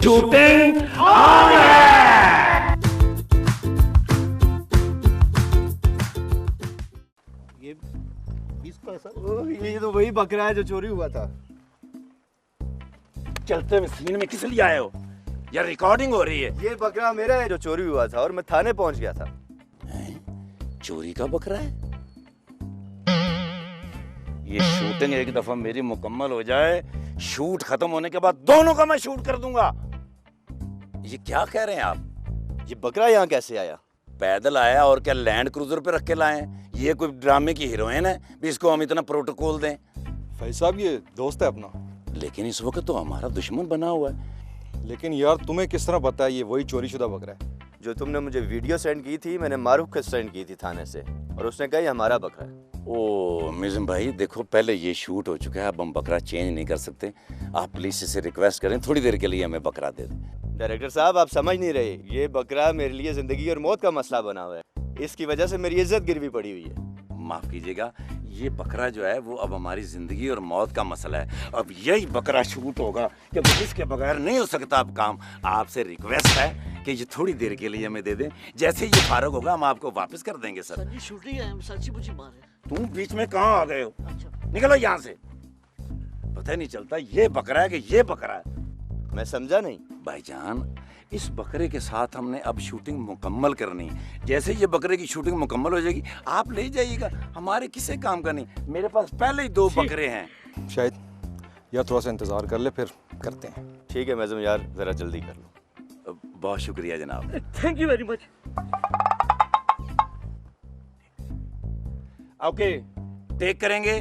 Shooting on है। ये तो वही बकरा है जो चोरी हुआ था। चलते हुए सीन में किस लिए आए हो? यार रिकॉर्डिंग हो रही है। ये बकरा मेरा है जो चोरी हुआ था और मैं थाने पहुंच गया था। चोरी का बकरा है? ये शूटिंग एक दफा मेरी मुकम्मल हो जाए, शूट खत्म होने के बाद दोनों का मैं शूट कर दूंगा। ये क्या कह रहे हैं आप? ये बकरा यहाँ कैसे आया? पैदल आया और क्या लैंड क्रूजर पे रख के लाए हैं? ये कोई ड्रामे की हीरोइन है भी इसको हम इतना प्रोटोकॉल दें? भाई साहब ये दोस्त है अपना। लेकिन इस वक्त तो हमारा दुश्मन बना हुआ है। लेकिन यार तुम्हें किस तरह पता है ये वही चोरीशुदा बकरा है? जो तुमने मुझे वीडियो सेंड की थी, मैंने मारूफ को सेंड की थी थाने से, और उसने कहा ये हमारा बकरा है। ओ मिज़म भाई देखो, पहले ये शूट हो चुका है, अब हम बकरा चेंज नहीं कर सकते। आप प्लीज इसे रिक्वेस्ट करें थोड़ी देर के लिए हमें बकरा दे दें। डायरेक्टर साहब आप समझ नहीं रहे, ये बकरा मेरे लिए जिंदगी और मौत का मसला बना हुआ है। इसकी वजह से मेरी इज्जत गिरवी पड़ी हुई है। माफ कीजिएगा, ये बकरा जो है वो अब हमारी जिंदगी और मौत का मसला है। अब यही बकरा शूट होगा क्योंकि इसके बगैर नहीं हो सकता अब काम। आपसे रिक्वेस्ट है कि ये थोड़ी देर के लिए हमें दे दें, जैसे ये फारग होगा हम आपको वापस कर देंगे। सर जी शूटिंग है, हम सच्ची मुची मारे। तुम बीच में कहाँ आ गए हो? अच्छा। निकलो यहाँ से। पता ही नहीं चलता ये बकरा है कि ये बकरा है। मैं समझा नहीं। भाईजान इस बकरे के साथ हमने अब शूटिंग मुकम्मल करनी। जैसे ये बकरे की शूटिंग मुकम्मल हो जाएगी आप ले जाइएगा, हमारे किसी काम का नहीं। मेरे पास पहले ही 2 बकरे हैं। शायद यार थोड़ा सा इंतजार कर ले, फिर करते हैं। ठीक है मैडम, यार जरा जल्दी कर लो। बहुत शुक्रिया जनाब। Thank you very much. Okay take करेंगे।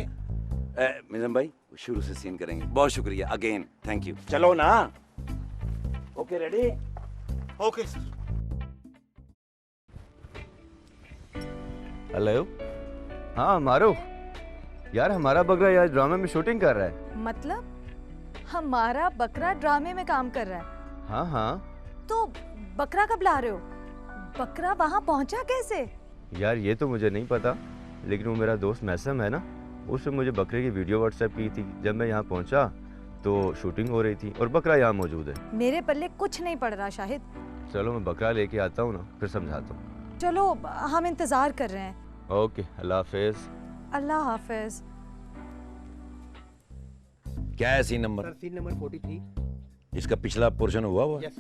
मिज़म भाई शुरू से सीन करेंगे। बहुत शुक्रिया अगेन, थैंक यू। चलो ना। Okay ready? Okay sir. Hello. हाँ मारूफ, यार हमारा बकरा यार ड्रामे में शूटिंग कर रहा है। मतलब हमारा बकरा ड्रामे में काम कर रहा है? हाँ हाँ। तो बकरा कब ला रहे हो? बकरा वहाँ पहुँचा कैसे? यार ये तो मुझे नहीं पता, लेकिन वो मेरा दोस्त मैसम है ना, उसने मुझे बकरे की वीडियो व्हाट्सएप की थी। जब मैं यहाँ पहुँचा तो शूटिंग हो रही थी और बकरा यहाँ मौजूद है। मेरे पल्ले कुछ नहीं पड़ रहा शाहिद। चलो मैं बकरा लेके आता हूँ ना, फिर समझाता हूँ। चलो हम इंतजार कर रहे हैं। ओके अल्लाह हाफिज। अल्लाह हाफिज। क्या है सीन नंबर? Scene number 43। इसका पिछला पोर्शन हुआ? यस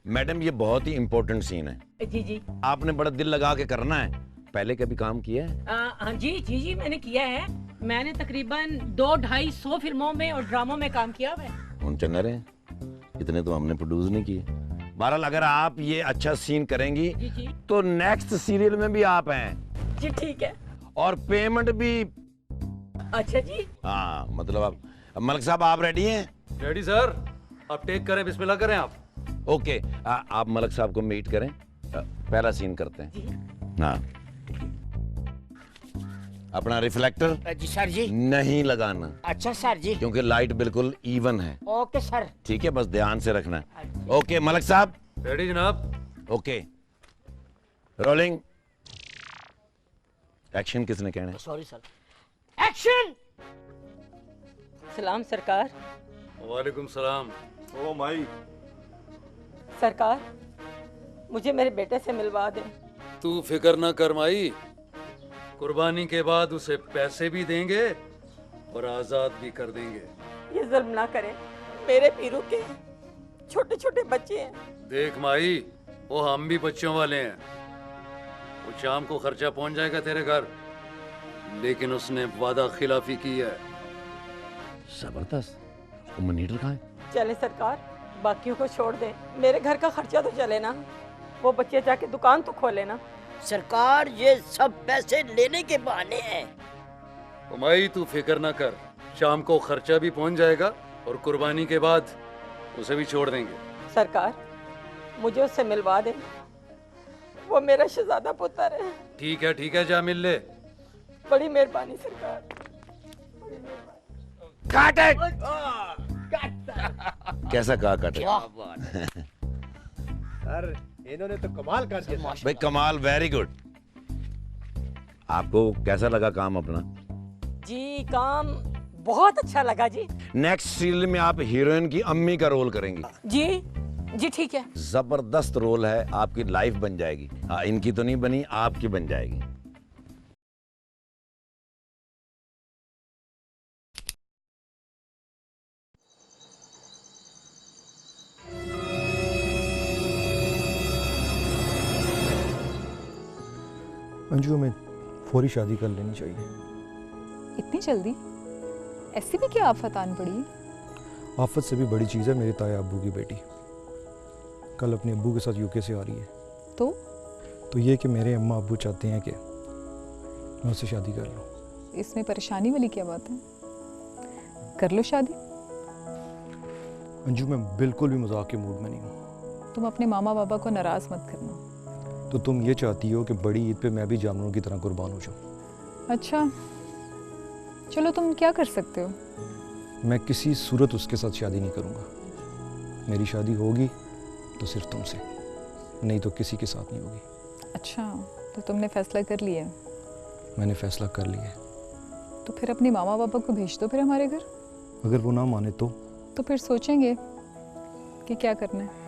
मैडम ये बहुत ही इम्पोर्टेंट सीन है। जी जी। आपने बड़ा दिल लगा के करना है। पहले कभी काम किया है? हाँ जी जी जी मैंने किया है। मैंने तकरीबन 200-250 फिल्मों में और ड्रामों में काम किया है। उन चन्नरे इतने तो हमने प्रोड्यूस नहीं किए। बहरहाल अगर आप ये अच्छा सीन करेंगी जी जी तो नेक्स्ट सीरियल में भी आप हैं। जी ठीक है। और पेमेंट भी। अच्छा जी। हाँ मतलब आप मलिक साहब आप रेडी हैं? Ready sir. आप टेक करें, बिस्मिल्लाह करें आप। ओके आप मलिक साहब को मीट करें। पहला सीन करते हैं। जी हाँ अपना रिफ्लेक्टर जी सर जी। नहीं लगाना अच्छा सर जी। क्योंकि लाइट बिल्कुल इवन है। Okay sir. ठीक है बस ध्यान से रखना है। ओके मलिक साहब। रेडी जनाब। Okay rolling action. किसने कहना है? Sorry sir. एक्शन। सलाम सरकार। वालेकुम सलाम। ओ माई। सरकार मुझे मेरे बेटे से मिलवा दें। तू फिक्र ना कर माई, कुर्बानी के बाद उसे पैसे भी देंगे और आजाद भी कर देंगे। ये जुल्म ना करें, मेरे पीरू के छोटे छोटे बच्चे हैं। देख माई वो हम भी बच्चों वाले हैं। वो शाम को खर्चा पहुंच जाएगा तेरे घर, लेकिन उसने वादा खिलाफी की है। जबरदस्त। उसको मनीटर कहाँ है? चले सरकार बाकियों को छोड़ दें, मेरे घर का खर्चा तो चले ना। वो बच्चे जाके दुकान तो खोले ना। सरकार ये सब पैसे लेने के बहाने हैं। तो माई तू फिक्र ना कर, शाम को खर्चा भी पहुंच जाएगा और कुर्बानी के बाद उसे भी छोड़ देंगे। सरकार मुझे उससे मिलवा दें, वो मेरा शहजादा पुत्र है। ठीक है जा मिल ले। बड़ी मेहरबानी सरकार। काट इट। कैसा कहा काट क्या इट? बात। सर इन्होंने तो कमाल कर दिया। भाई कमाल, वेरी गुड। आपको कैसा लगा काम अपना? जी काम बहुत अच्छा लगा जी। नेक्स्ट सीरियल में आप हीरोइन की अम्मी का रोल करेंगी। जी जी ठीक है। जबरदस्त रोल है, आपकी लाइफ बन जाएगी। हाँ, इनकी तो नहीं बनी, आपकी बन जाएगी। अंजू हमें फौरी शादी कर लेनी चाहिए। इतनी जल्दी? ऐसी भी क्या आफत आन पड़ी? आफत से भी बड़ी चीज़ है मेरे ताया अब्बू की बेटी कल अपने अब्बू के साथ यूके से आ रही है। तो ये कि मेरे अम्मा अब्बू चाहते हैं कि मैं उससे शादी कर लूँ। इसमें परेशानी वाली क्या बात है? कर लो शादी। अंजू मैं बिल्कुल भी मजाक के मूड में नहीं हूँ। तुम अपने मामा बाबा को नाराज़ मत करना। तो तुम ये चाहती हो कि बड़ी ईद पे मैं भी जानवरों की तरह कुर्बान हो जाऊँ? अच्छा, चलो तुम क्या कर सकते हो? मैं किसी सूरत उसके साथ शादी नहीं करूँगा। मेरी शादी होगी तो सिर्फ तुमसे, नहीं तो किसी के साथ नहीं होगी। अच्छा, तो तुमने फैसला कर लिया है? मैंने फैसला कर लिया है। तो फिर अपने मामा बाबा को भेज दो फिर हमारे घर। अगर वो ना माने तो फिर सोचेंगे कि क्या करना है।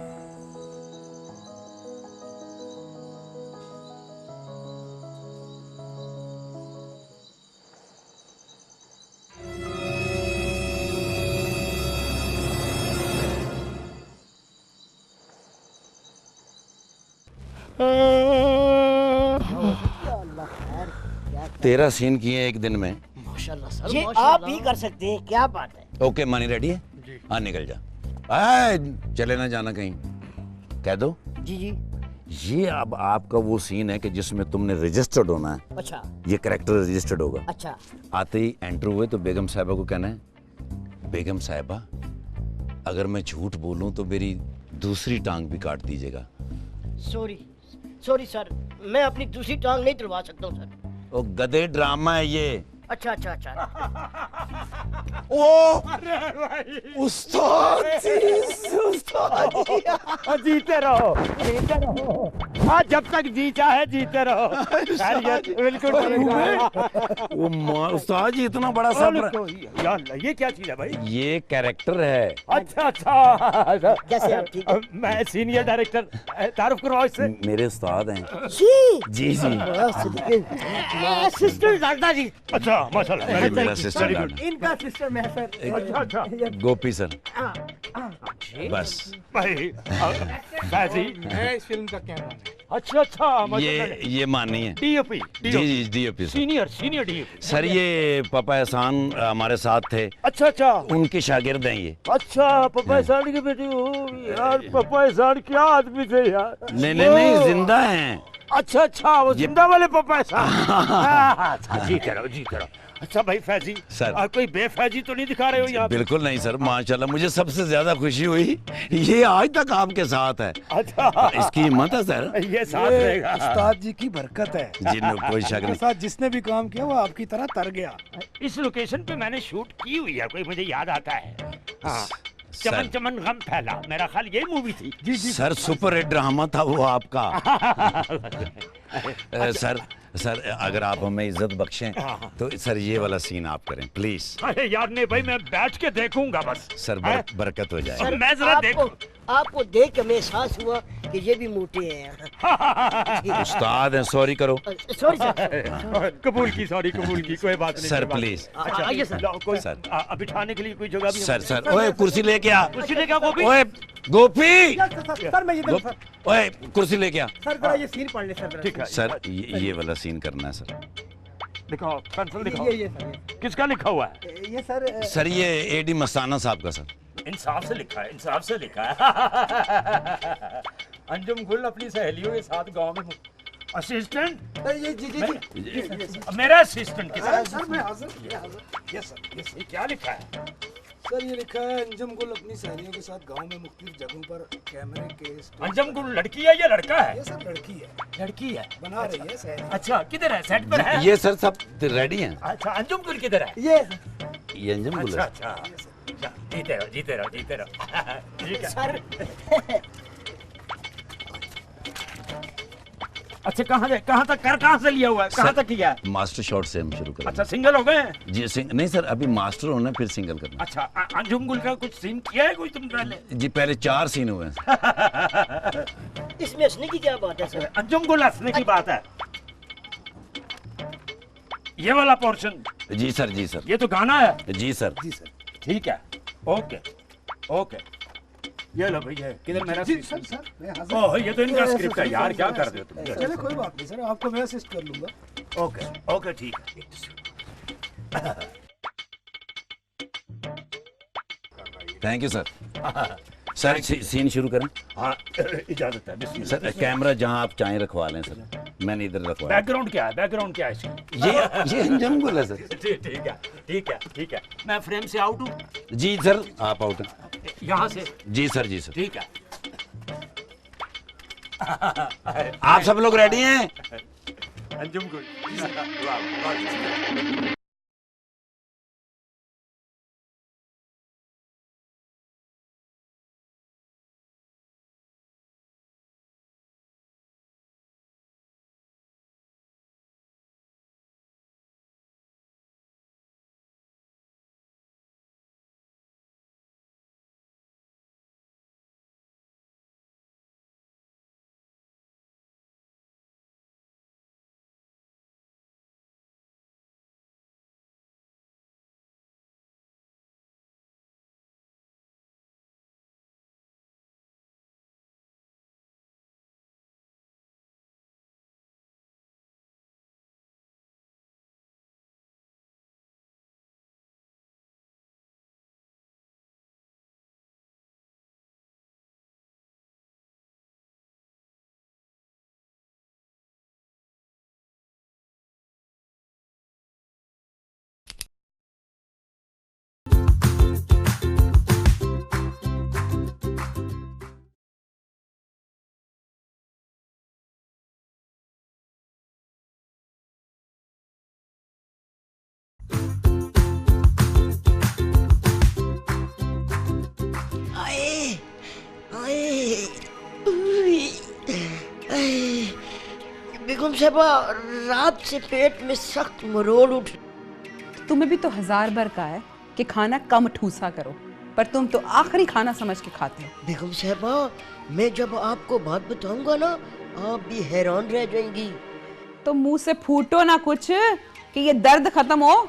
तेरा सीन किए एक दिन में। माशाल्लाह सर, ये माशाल्लाह। आप ही कर सकते हैं, क्या बात है। ओके, मनी रेडी है? हाँ, निकल जा। आए, चले ना जाना कहीं, कह दो। जी जी। ये अब आपका वो सीन है कि जिसमें तुमने रजिस्टर्ड होना है। अच्छा ये कैरेक्टर रजिस्टर्ड होगा। अच्छा। आते ही एंटर हुए तो बेगम साहिबा को कहना है, बेगम साहिबा अगर मैं झूठ बोलूं तो मेरी दूसरी टांग भी काट दीजिएगा। सॉरी सॉरी सर, मैं अपनी दूसरी टांग नहीं तुड़वा सकता हूँ सर। ओ गधे, ड्रामा है ये। अच्छा अच्छा अच्छा। ओ उस्ताद जीते रहो, जीते रहो। हाँ, जब तक जी चाहे जीते रहो। बिल्कुल। उस्ताद जी इतना बड़ा सब्र। यार ये क्या चीज है भाई? ये कैरेक्टर है। अच्छा अच्छा। कैसे आप ठीक है? मैं सीनियर डायरेक्टर, तारुफ करवाओ इससे। मेरे उस्ताद हैं। जी जी। असिस्टेंट दादा जी। अच्छा माशाल्लाह। ये मेरा सिस्टर गार्ड, इनका सिस्टर में है सर। अच्छा अच्छा। गोपी सर। बस भाई बाजी, इस फिल्म का क्या नाम है? अच्छा अच्छा। ये मानी है। डीओपी। जी जी, DOP sir. Senior DOP sir ये पापा एहसान हमारे साथ थे, अच्छा अच्छा। उनके शागिर्द हैं ये। अच्छा, पप्पा एहसान की बेटी हो यार। पप्पा एहसान क्या आदमी थे यार। नहीं, जिंदा हैं। अच्छा अच्छा, वो जिंदा वाले पप्पा एहसान। अच्छा, जीते रहो जीते रहो। अच्छा भाई फैजी सर। आप कोई बेफैजी तो नहीं दिखा रहे हो यहाँ पे? बिल्कुल नहीं सर, माशाल्लाह मुझे सबसे ज्यादा खुशी हुई ये आज तक आपके साथ है। अच्छा, इसकी हिम्मत है सर। ये साथ रहेगा। उस्ताद जी की बरकत है। जिन कोई शक नहीं। साथ जिसने भी काम किया वो आपकी तरह तर गया। इस लोकेशन पे मैंने शूट की हुई है, कोई मुझे याद आता है। हाँ, चमन सर, चमन गम फैला, मेरा ख्याल यही मूवी थी। जी जी सर सुपर हिट ड्रामा था वो आपका। सर अगर आप हमें इज्जत बख्शें तो सर ये वाला सीन आप करें प्लीज। अरे यार नहीं भाई, मैं बैठ के देखूंगा बस। सर बरकत हो जाए। सर मैं जरा देखूं। आपको देख के हमें एहसास हुआ कि ये भी मोटे हैं। उस्ताद हैं, सॉरी करो। Sorry sir. कबूल की, सॉरी कबूल की, कोई बात नहीं सर कोई बात प्लीज। नहीं। अच्छा आइए सर। लो, कोई सर। बिठाने के लिए कोई जगह भी सर ओए कुर्सी लेके आ। कुर्सी लेके आओ गोपी। ओए गोपी, सर मैं ये ओए कुर्सी लेके आ। सर जरा ये सीन पढ़ ले सर। ठीक है सर ये वाला सीन करना है सर। दिखाओ, पेंसिल दिखाओ। ये सर किसका लिखा हुआ है? ये सर सर ये एडी मस्ताना साहब का सर। इंसाफ से लिखा है, इंसाफ से लिखा है। अंजुम गुल अपनी सहेलियों के साथ गांव में असिस्टेंट। ये जी मेरा असिस्टेंट किसका? सर मैं हाजिर। यस सर ये क्या लिखा है? सर ये लिखा है अंजुम गुल अपनी सहेलियों के साथ गांव में मुख्तलिफ जगहों पर कैमरे के अंजुम गुल लड़की है या लड़का है? ये सर लड़की है, लड़की है, बना रही है सहेली। अच्छा किधर है? सेट पर है? ये सर सब रेडी हैं। अच्छा, अंजुम गुल किधर है? ये अंजुम गुल अच्छा है। अच्छा, जीते रहो जीते रहो जीते रहो। ठीक है सर अच्छा कहाँ तक कर कहाँ से लिया हुआ है, कहाँ तक किया है? मास्टर शॉट से हम शुरू करेंगे। अच्छा सिंगल हो गए? जी नहीं सर, अभी मास्टर होना फिर सिंगल करना। अच्छा अंजुम गुल का कुछ सीन किया है कोई तुम पहले? जी पहले 4 सीन हुए हैं। इसमें हंसने की क्या बात है सर? अंजुम गुल हंसने की बात है। ये वाला पोर्शन? जी सर जी सर। ये तो गाना है? जी सर। जी सर ठीक है। ओके ओके ये लो भैया, किधर मेरा सर ओह ये तो इनका स्क्रिप्ट है यार, क्या कर रहे हो तुम? चले कोई बात नहीं सर, आपको मैं असिस्ट कर लूँगा। ओके ओके ठीक है। Thank you sir. Sir scene शुरू करें? हाँ इजाजत है, बिस्मिल्लाह। सर कैमरा जहां आप चाहें रखवा लें सर, मैंने इधर रखवाया। बैकग्राउंड क्या है, बैकग्राउंड क्या है इसकी? ये अंजुम गुल है सर। ठीक है ठीक है ठीक है। मैं फ्रेम से आउट हूँ? जी सर आप आउट हैं। यहाँ से? जी सर जी सर। ठीक है। आप सब लोग रेडी हैं? अंजुम गुल। बेगम साहबा रात से पेट में सख्त मरोड़ उठ। तुम्हें भी तो 1000 बार कहा है कि खाना कम ठूसा करो, पर तुम तो आखिरी खाना समझ के खाते हो। बेगम साहबा मैं जब आपको बात बताऊंगा ना आप भी हैरान रह जाएंगी। तो मुंह से फूटो ना कुछ कि ये दर्द खत्म हो।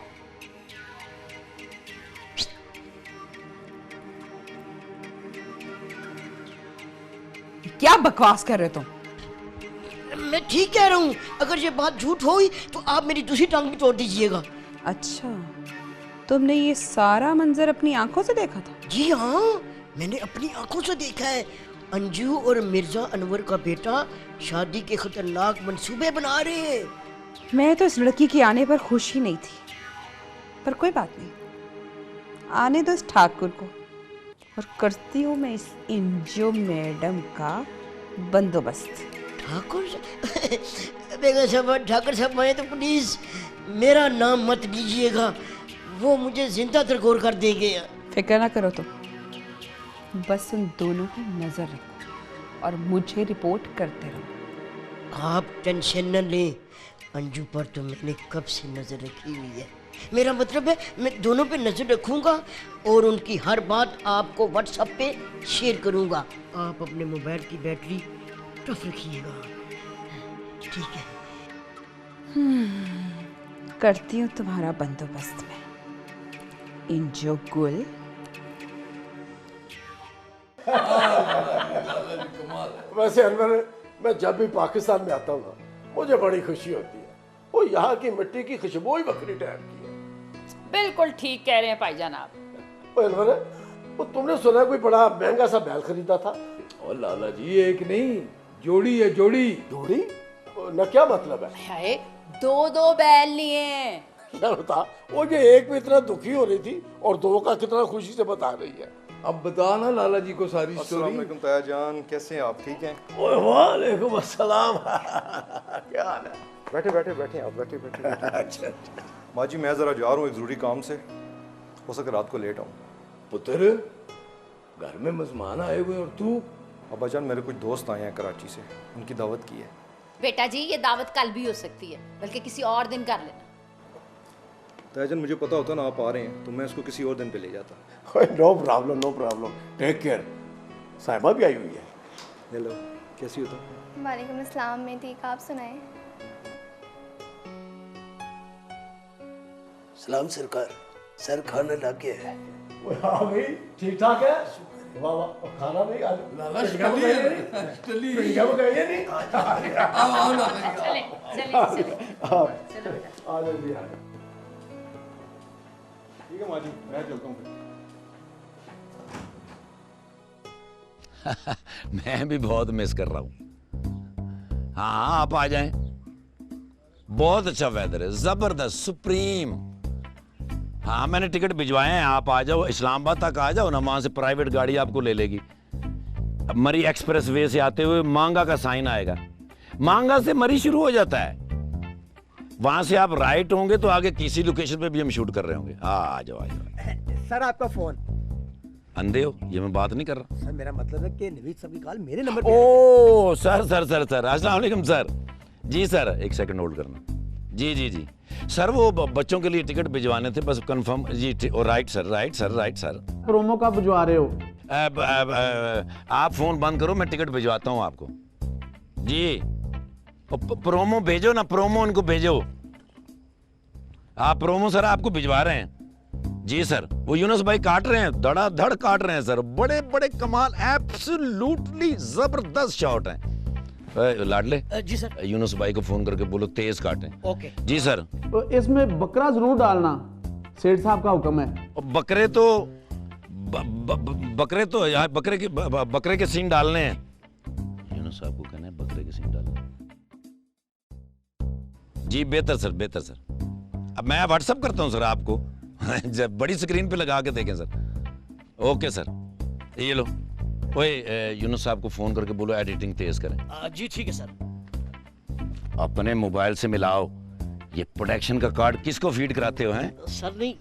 क्या बकवास कर रहे हो तुम? मैं ठीक कह रहा हूँ, अगर ये बात झूठ हुई तो आप मेरी दूसरी टांग भी तोड़ दीजिएगा। अच्छा तुमने ये सारा मंजर अपनी आंखों से देखा था? जी हाँ मैंने अपनी आंखों से देखा है। अंजू और मिर्जा अनवर का बेटा शादी के खतरनाक मंसूबे बना रहे हैं। मैं तो इस लड़की के आने पर खुश ही नहीं थी, पर कोई बात नहीं, आने दो इस ठाकुर को और करती हूँ मैं इस इंजो मैडम का बंदोबस्त। ठाकुर बेगम साहब, ठाकुर साहब आए तो प्लीज मेरा नाम मत लीजिएगा, वो मुझे जिंदा तरकोर कर देंगे। फिक्र ना करो तुम, बस उन दोनों की नजर रखो और मुझे रिपोर्ट करते रहो। आप टेंशन न लें, अंजू पर तो मैंने कब से नजर रखी हुई है। मेरा मतलब है मैं दोनों पे नजर रखूंगा और उनकी हर बात आपको व्हाट्सएप पे शेयर करूंगा। आप अपने मोबाइल की बैटरी टफ रखिएगा, ठीक है? करती हूँ तुम्हारा बंदोबस्त में इंजो गुल। वैसे अनवर मैं जब भी पाकिस्तान में आता हूँ ना मुझे बड़ी खुशी होती है। वो यहाँ की मिट्टी की खुशबू ही बकरी टाइप की है। बिल्कुल ठीक कह रहे हैं भाईजान आप। वो अनवर वो तुमने सुना कोई बड़ा महंगा सा बैल खरीदा था? और लाला जी एक नहीं जोड़ी है, जोड़ी। जोड़ी न क्या मतलब है? हाय 2 बैल लिए क्या बता, वो जो एक में इतना दुखी हो रही थी और 2 का कितना खुशी से बता रही है। अब बता ना लाला जी को सारी स्टोरी। अस्सलाम वालेकुम ताया जान, कैसे हैं आप? ठीक हैं? वालेकुम अस्सलाम। क्या हाल है? बैठे बैठे बैठे आप बैठे बैठे, बैठे। अच्छा माँ जी मैं ज़रा जा रहा हूँ एक ज़रूरी काम से, हो सके रात को लेट आऊँ। पुत्र घर में मेहमान आए हुए और तू? अब्बा जान मेरे कुछ दोस्त आए हैं कराची से, उनकी दावत की है। बेटा जी ये दावत कल भी हो सकती है, बल्कि किसी और दिन कर लेना। तायाजन मुझे पता होता ना आप आ रहे हैं तो मैं इसको किसी और दिन पे ले जाता। No problem no problem, take care. Sahiba भी आई हुई है। हेलो, कैसी हो तुम? वालेकुम अस्सलाम, मैं ठीक, आप सुनाएं। सलाम सरकार, सर खाना लाके है। हाँ भाई ठीक ठाक है। वाह वाह, खाना नहीं आज लाला शिकली नहीं क्या बताइए नहीं। आओ लाला चले चले चले आ जाओ जी, आ जाओ। ठीक है माजी, मैं चलता हूँ फिर। मैं भी बहुत मिस कर रहा हूँ। हाँ आप आ जाएं, बहुत अच्छा वेदर है, जबरदस्त सुप्रीम। हाँ मैंने टिकट भिजवाए हैं, आप आ जाओ, इस्लामाबाद तक आ जाओ ना, वहां से प्राइवेट गाड़ी आपको ले लेगी। अब मरी एक्सप्रेस वे से आते हुए मांगा का साइन आएगा, मांगा से मरी शुरू हो जाता है, वहां से आप राइट होंगे तो आगे किसी लोकेशन पे भी हम शूट कर रहे होंगे। हाँ आ जाओ आ जाओ। सर आपका फोन। अंधे हो, ये मैं बात नहीं कर रहा। सर मेरा मतलब है कि नवीद साहब की कॉल मेरे नंबर पे। ओ सर सर सर सर, अस्सलाम वालेकुम सर। जी सर एक सेकंड होल्ड करना। जी जी जी सर, वो बच्चों के लिए टिकट भिजवाने थे, बस कंफर्म। जी right sir right sir right sir. Promo का भिजवा रहे हो? आप फोन बंद करो, मैं टिकट भिजवाता हूँ आपको। जी प्रोमो भेजो ना, प्रोमो उनको भेजो। हाँ प्रोमो सर आपको भिजवा रहे हैं। जी सर, वो यूनुस भाई काट रहे हैं, धड़ाधड़ काट रहे हैं सर, बड़े बड़े कमाल, एब्सोल्युटली जबरदस्त शॉट हैं। लाडले जी सर, यूनुस भाई को फोन करके बोलो तेज काटें। ओके जी सर। तो इसमें बकरा जरूर डालना, सेठ साहब का हुक्म है। बकरे तो बकरे तो यहाँ बकरे के सीन डालने हैं। यूनुस साहब को कहना है बकरे के सीन डालने। जी बेहतर सर बेहतर सर। अब मैं व्हाट्सअप करता हूँ सर आपको, जब बड़ी स्क्रीन पे लगा के देखें सर। ओके सर, ये लो। ओए यूनुस साहब को फोन करके बोलो एडिटिंग तेज करें। जी ठीक है सर। अपने मोबाइल से मिलाओ। ये प्रोडक्शन का कार्ड किसको फीड कराते हो हैं? सर नहीं,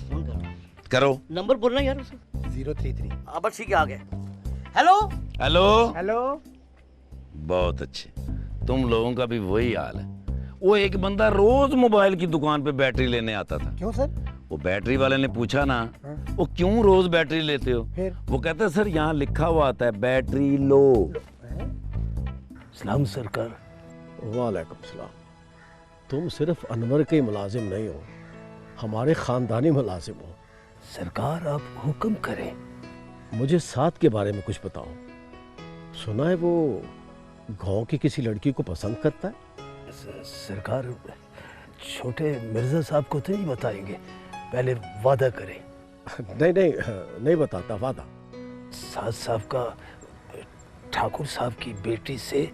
फोन करो। नंबर बोलना यार उसे। 033। बस ठीक है, आ गए। Hello hello hello. बहुत अच्छे, तुम लोगों का भी वही हाल है। वो एक बंदा रोज मोबाइल की दुकान पे बैटरी लेने आता था। क्यों सर? वो बैटरी वाले ने पूछा ना, वो क्यों रोज बैटरी लेते हो? फिर? वो कहता है सर यहाँ लिखा हुआ आता है बैटरी लो। सलाम सरकार। वालेकुम सलाम। तुम सिर्फ अनवर के मुलाजिम नहीं हो, हमारे खानदानी मुलाजिम हो। सरकार आप हुक्म करें। मुझे साथ के बारे में कुछ बताओ। सुना है वो गांव की किसी लड़की को पसंद करता है? सरकार छोटे मिर्जा साहब को तो नहीं बताएंगे, पहले वादा करें। नहीं नहीं नहीं बताता वादा। साथ साहब का ठाकुर साहब की बेटी से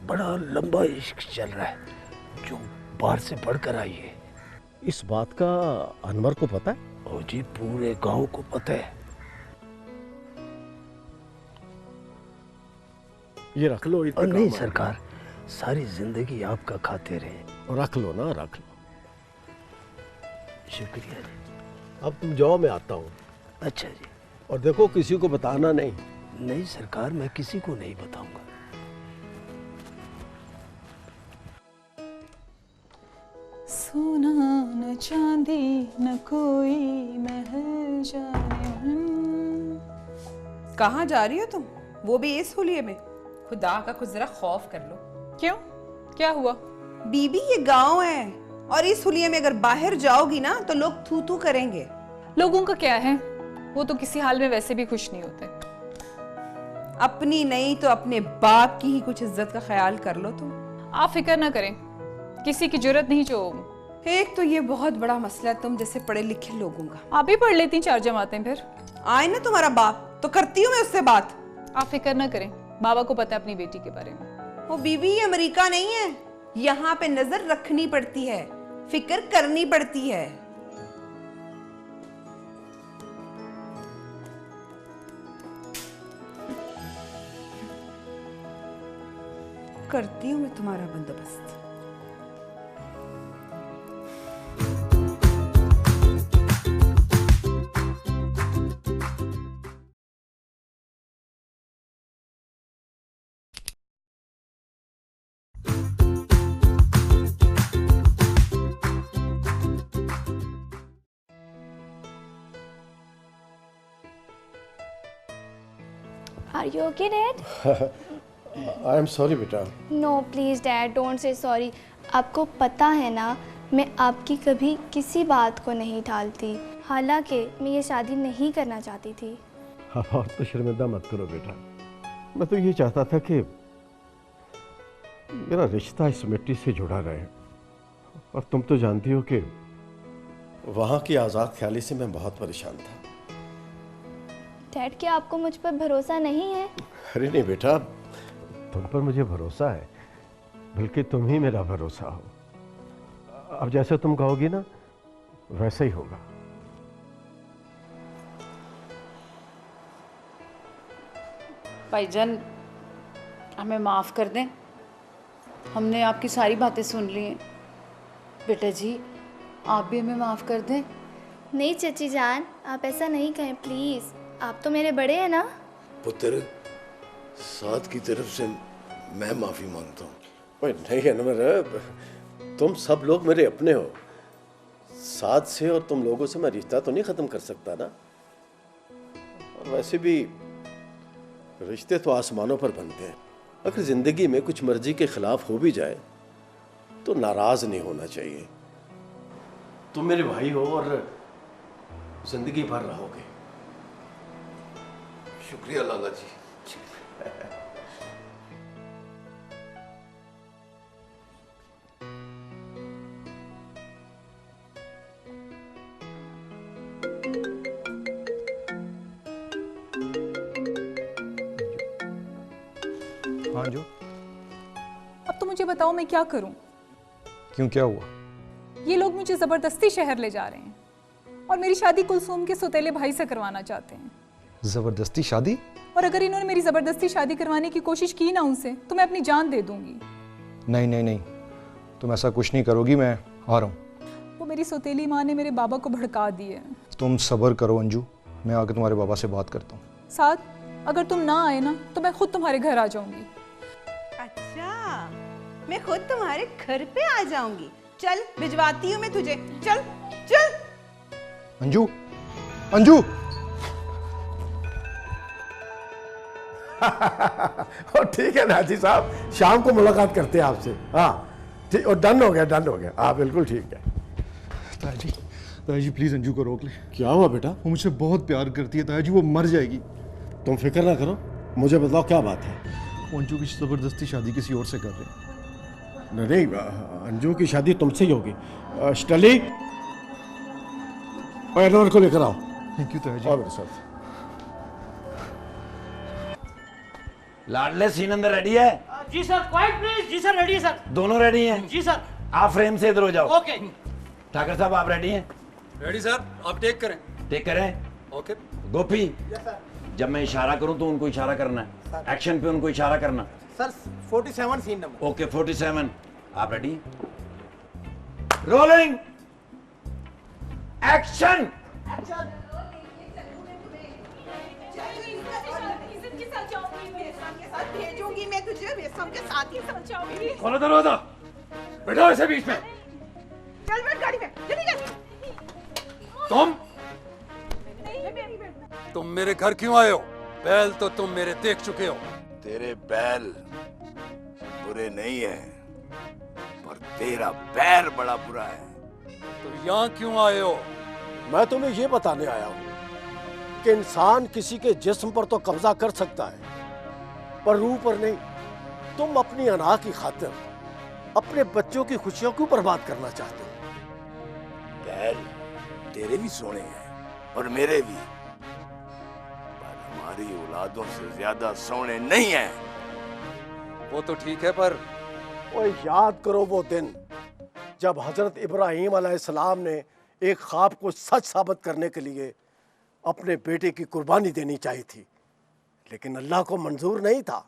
बड़ा लंबा इश्क चल रहा है, जो बाहर से पढ़कर आई है। इस बात का अनवर को पता है? ओ जी पूरे गांव को पता है। ये रख लो। नहीं सरकार, सारी जिंदगी आपका खाते रहे। रख लो ना, रख लो। शुक्रिया जी। अब तुम जाओ, मैं आता हूँ। अच्छा जी। और देखो किसी को बताना नहीं। नहीं सरकार, मैं किसी को नहीं बताऊंगा। सोना न चांदी न कोई महल जाने। कहाँ जा रही हो तुम, वो भी इस होलिये में? खुदा का कुछ जरा खौफ कर लो। क्यों, क्या हुआ? बीबी ये गांव है, और इस हुलिये में अगर बाहर जाओगी ना तो लोग थू थू करेंगे। लोगों का क्या है, वो तो किसी हाल में वैसे भी खुश नहीं होते। अपनी नहीं तो अपने बाप की ही कुछ इज्जत का ख्याल कर लो तुम। आप फिक्र ना करें, किसी की जरूरत नहीं। जो एक तो ये बहुत बड़ा मसला है तुम जैसे पढ़े लिखे लोगों का। आप ही पढ़ लेती 4 जमातें, फिर आए ना तुम्हारा बाप तो करती हूँ मैं उससे बात। आप फिक्र ना करें, बाबा को पता है अपनी बेटी के बारे में। वो बीबी अमेरिका नहीं है, यहाँ पे नजर रखनी पड़ती है, फिक्र करनी पड़ती है। करती हूँ मैं तुम्हारा बंदोबस्त। Are you okay, Dad? I am sorry बेटा। No, please, Dad, don't say sorry. आपको पता है ना, मैं आपकी कभी किसी बात को नहीं टालती। हालांकि मैं ये शादी नहीं करना चाहती थी। और तो शर्मिंदा मत करो बेटा। मैं तो ये चाहता था कि मेरा रिश्ता इस मिट्टी से जुड़ा रहे, और तुम तो जानती हो कि वहाँ की आज़ाद ख्याली से मैं बहुत परेशान था। डैड, क्या आपको मुझ पर भरोसा नहीं है? अरे नहीं बेटा, तुम पर मुझे भरोसा है, बल्कि तुम ही मेरा भरोसा हो। अब जैसे तुम कहोगी ना वैसे ही होगा। भाईजान, हमें माफ़ कर दें, हमने आपकी सारी बातें सुन ली हैं। बेटा जी, आप भी हमें माफ़ कर दें। नहीं चची जान, आप ऐसा नहीं कहें प्लीज़। आप तो मेरे बड़े हैं ना। पुत्र, साद की तरफ से मैं माफ़ी मांगता हूँ। ओए नहीं अनवर, तुम सब लोग मेरे अपने हो। साद से और तुम लोगों से मैं रिश्ता तो नहीं ख़त्म कर सकता ना। और वैसे भी रिश्ते तो आसमानों पर बनते हैं। अगर ज़िंदगी में कुछ मर्जी के ख़िलाफ़ हो भी जाए तो नाराज़ नहीं होना चाहिए। तुम मेरे भाई हो और ज़िंदगी भर रहोगे। शुक्रिया लाला जी। हाँ जो। अब तो मुझे बताओ मैं क्या करूं? क्यों, क्या हुआ? ये लोग मुझे ज़बरदस्ती शहर ले जा रहे हैं और मेरी शादी कुलसूम के सौतेले भाई से करवाना चाहते हैं। जबरदस्ती शादी? और अगर इन्होंने मेरी ज़बरदस्ती शादी करवाने की कोशिश की ना उनसे, तो मैं अपनी जान दे दूंगी। नहीं नहीं नहीं, तुम ऐसा कुछ नहीं करोगी, मैं आ रहा हूँ। वो मेरी सौतेली माँ ने मेरे बाबा को भड़का दिए। तुम सब्र करो अंजू, मैं आके तुम्हारे बाबा से बात करता हूँ। साथ अगर तुम ना आए ना तो मैं खुद तुम्हारे घर आ जाऊंगी। अच्छा, मैं खुद तुम्हारे घर पे आ जाऊंगी। चल, भिजवाती हूँ मैं तुझे। चल चल। अंजू, अंजू। और ठीक है नाजी साहब, शाम को मुलाकात करते हैं आपसे। हाँ ठीक, और डन हो गया, डन हो गया। हाँ बिल्कुल ठीक है। ताया जी प्लीज अंजू को रोक ले। क्या हुआ बेटा? वो मुझसे बहुत प्यार करती है ताया जी, वो मर जाएगी। तुम फिक्र ना करो, मुझे बताओ क्या बात है। वो अंजू की जबरदस्ती शादी किसी और से कर रहे हैं। नहीं, अंजू की शादी तुमसे ही होगी। स्टली, और अनवर को लेकर आओ। थैंक यू ताया जी। और मेरे साथ। लाडले सीन अंदर रेडी है? जी सर। Quiet please. जी सर, रेडी है सर। दोनों रेडी हैं? जी सर। आप फ्रेम से इधर हो जाओ। ओके। ठाकर साहब आप रेडी हैं? रेडी सर, आप टेक करें। टेक करें। ओके। गोपी, यस सर। जब मैं इशारा करूं तो उनको इशारा करना है। एक्शन पे उनको इशारा करना। Sir 47 scene number. ओके 47। आप रेडी? Rolling, action. भेजूंगी मैं तुझे, रेशम के साथ ही समझाऊंगी। खोलो दरवाजा, बैठो ऐसे बीच में। चल बैठ गाड़ी में, जल्दी कर। तुम मेरे घर क्यों आए हो? बैल तो तुम मेरे देख चुके हो। तेरे बैल बुरे नहीं है, पर तेरा पैर बड़ा बुरा है। तो यहाँ क्यों आए हो? मैं तुम्हें ये बताने आया हूं कि इंसान किसी के जिस्म पर तो कब्जा कर सकता है, पर रूह पर नहीं। तुम अपनी अना की खातिर अपने बच्चों की खुशियों क्यों बर्बाद करना चाहते हो? बैल तेरे भी सोने हैं और मेरे भी, पर हमारी औलादों से ज्यादा सोने नहीं है। वो तो ठीक है, पर ओए याद करो वो दिन जब हजरत इब्राहीम अलैहिस्सलाम ने एक ख्वाब को सच साबित करने के लिए अपने बेटे की कुर्बानी देनी चाहिए थी, लेकिन अल्लाह को मंजूर नहीं था।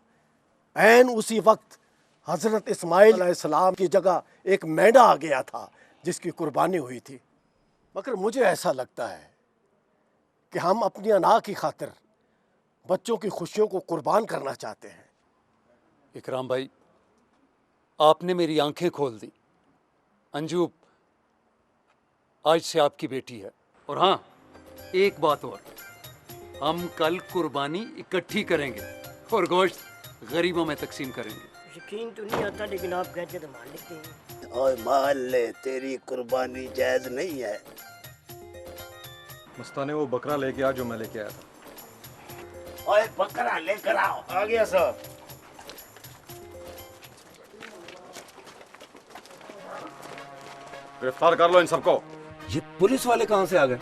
ऐन उसी वक्त हजरत इस्माइल अलैहिस्सलाम की जगह एक मेंढा आ गया था जिसकी कुर्बानी हुई थी। मगर मुझे ऐसा लगता है कि हम अपनी अना की खातिर बच्चों की खुशियों को कुर्बान करना चाहते हैं। इकराम भाई, आपने मेरी आंखें खोल दी। अंजू आज से आपकी बेटी है। और हाँ, एक बात और, हम कल कुर्बानी इकट्ठी करेंगे और गोश्त गरीबों में तकसीम करेंगे। यकीन तो नहीं आता, लेकिन आप कहते तो मान लेते हैं। ओए मान ले, तेरी कुर्बानी जायज नहीं है। मस्ताने वो बकरा लेके आ जो मैं लेके आया था। ओए बकरा लेकर आओ। आ गया सर। गिरफ्तार कर लो इन सबको। ये पुलिस वाले कहाँ से आ गए?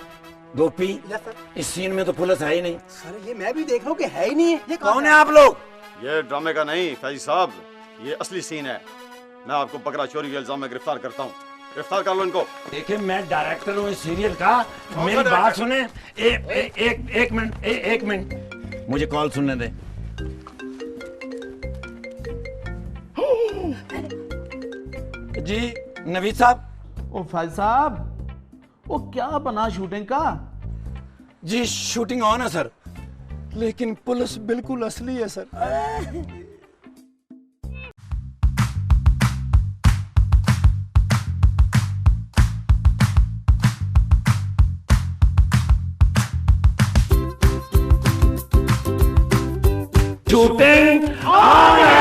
गोपी, इस सीन में तो पुलिस है ही नहीं। सर ये मैं भी देख रहा हूँ कि है ही नहीं है। ये कौन है आप लोग? ये ड्रामे का नहीं फैजी साहब, ये असली सीन है। मैं आपको बकरा चोरी के इल्जाम में गिरफ्तार करता हूँ। गिरफ्तार कर लो इनको। देखिए मैं डायरेक्टर हूँ इस सीरियल का, मेरी बात सुने। एक मिनट मुझे कॉल सुनने दे। जी नवीद साहब। ओ फैज साहब, वो क्या बना शूटिंग का? जी शूटिंग ऑन है सर, लेकिन पुलिस बिल्कुल असली है सर। शूटिंग ऑन है।